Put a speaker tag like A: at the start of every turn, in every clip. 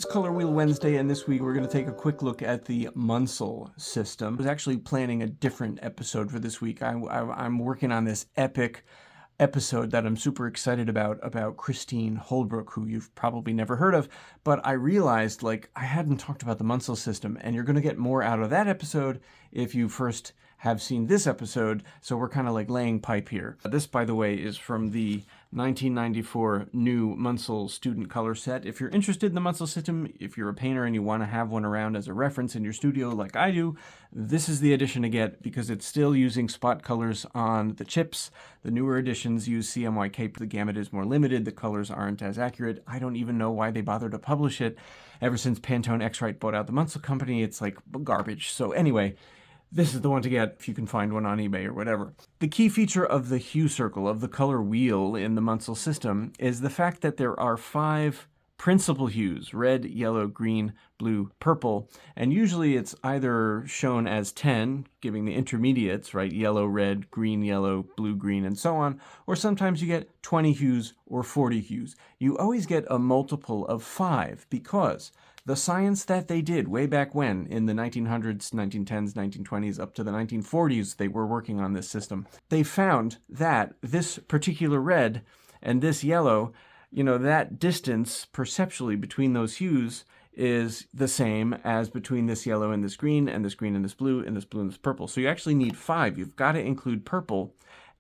A: It's Color Wheel Wednesday, and this week we're going to take a quick look at the Munsell system. I was actually planning a different episode for this week. I'm working on this epic episode that I'm super excited about Christine Holbrook, who you've probably never heard of, but I realized I hadn't talked about the Munsell system, and you're going to get more out of that episode if you first have seen this episode, so we're kind of laying pipe here. This, by the way, is from the 1994 new Munsell student color set. If you're interested in the Munsell system, if you're a painter and you want to have one around as a reference in your studio like I do, this is the edition to get because it's still using spot colors on the chips. The newer editions use CMYK. The gamut is more limited. The colors aren't as accurate. I don't even know why they bothered to publish it. Ever since Pantone X-Rite bought out the Munsell company, it's like garbage. So anyway, this is the one to get if you can find one on eBay or whatever. The key feature of the hue circle, of the color wheel in the Munsell system, is the fact that there are 5 principal hues: red, yellow, green, blue, purple. And usually it's either shown as 10, giving the intermediates, right? Yellow, red, green, yellow, blue, green, and so on. Or sometimes you get 20 hues or 40 hues. You always get a multiple of 5 because the science that they did way back when, in the 1900s, 1910s, 1920s, up to the 1940s, they were working on this system. They found that this particular red and this yellow, that distance perceptually between those hues is the same as between this yellow and this green, and this green and this blue, and this blue and this purple. So you actually need 5. You've got to include purple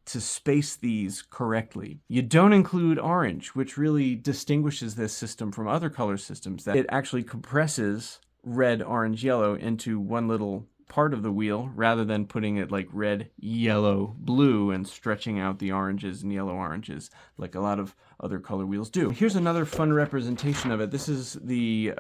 A: to space these correctly. You don't include orange, which really distinguishes this system from other color systems, that it actually compresses red, orange, yellow into one little part of the wheel rather than putting it like red, yellow, blue and stretching out the oranges and yellow oranges like a lot of other color wheels do. Here's another fun representation of it. This is the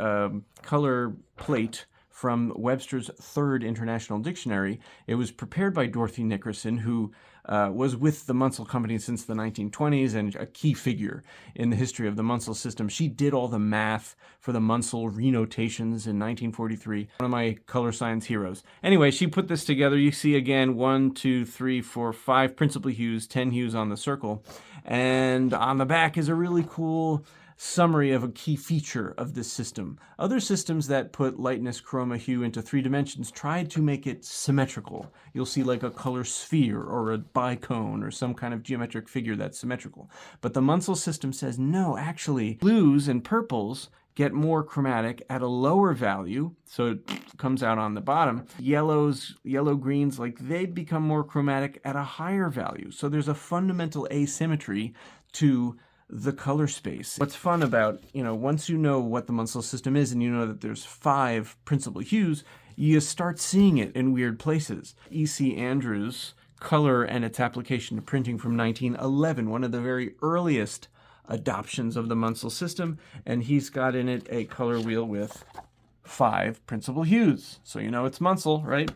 A: color plate from Webster's Third International Dictionary. It was prepared by Dorothy Nickerson, who was with the Munsell Company since the 1920s and a key figure in the history of the Munsell system. She did all the math for the Munsell renotations in 1943. One of my color science heroes. Anyway, she put this together. You see again 1, 2, 3, 4, 5 principal hues, 10 hues on the circle. And on the back is a really cool summary of a key feature of this system. Other systems that put lightness, chroma, hue into 3 dimensions tried to make it symmetrical. You'll see like a color sphere or a bicone or some kind of geometric figure that's symmetrical. But the Munsell system says, no, actually, blues and purples get more chromatic at a lower value, so it comes out on the bottom. Yellows, yellow greens, they become more chromatic at a higher value. So there's a fundamental asymmetry to the color space. What's fun about, once you know what the Munsell system is and you know that there's 5 principal hues, you start seeing it in weird places. E.C. Andrews' Color and its Application to Printing from 1911, one of the very earliest adoptions of the Munsell system, and he's got in it a color wheel with 5 principal hues. So it's Munsell, right?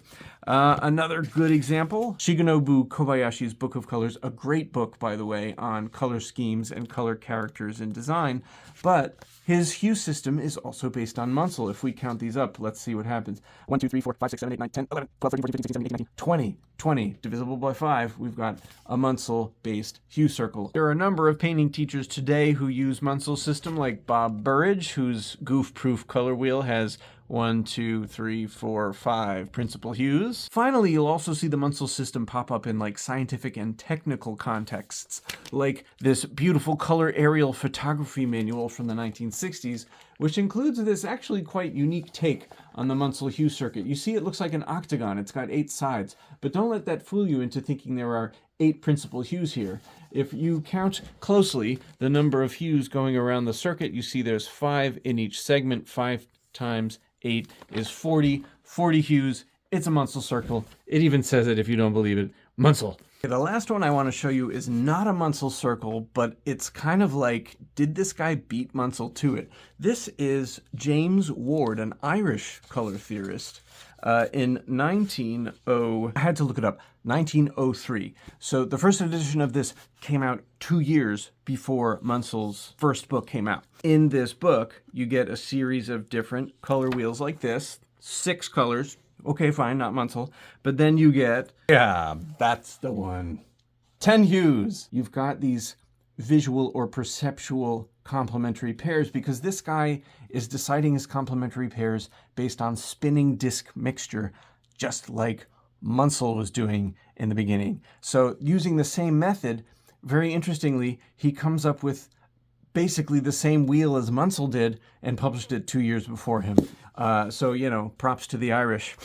A: Another good example, Shigenobu Kobayashi's Book of Colors, a great book, by the way, on color schemes and color characters in design, but his hue system is also based on Munsell. If we count these up, let's see what happens. 1, 2, 3, 4, 5, 6, 7, 8, 9, 10, 11, 12, 13, 14, 15, 16, 17, 18, 19, 20 divisible by 5. We've got a Munsell-based hue circle. There are a number of painting teachers today who use Munsell system, like Bob Burridge, whose goof-proof color wheel has 1, 2, 3, 4, 5 principal hues. Finally, you'll also see the Munsell system pop up in scientific and technical contexts, like this beautiful color aerial photography manual from the 1960s, which includes this actually quite unique take on the Munsell hue circuit. You see it looks like an octagon. It's got 8 sides, but don't let that fool you into thinking there are 8 principal hues here. If you count closely the number of hues going around the circuit, you see there's 5 in each segment. 5 times 8 is 40. 40 hues. It's a Munsell circle. It even says it if you don't believe it. Munsell. The last one I want to show you is not a Munsell circle, but it's kind of like, did this guy beat Munsell to it? This is James Ward, an Irish color theorist, in I had to look it up, 1903. So the first edition of this came out 2 years before Munsell's first book came out. In this book, you get a series of different color wheels like this, 6 colors. Okay, fine, not Munsell. But then you get, yeah, that's the one, 10 hues. You've got these visual or perceptual complementary pairs, because this guy is deciding his complementary pairs based on spinning disk mixture, just like Munsell was doing in the beginning. So using the same method, very interestingly, he comes up with basically the same wheel as Munsell did and published it 2 years before him. So, props to the Irish.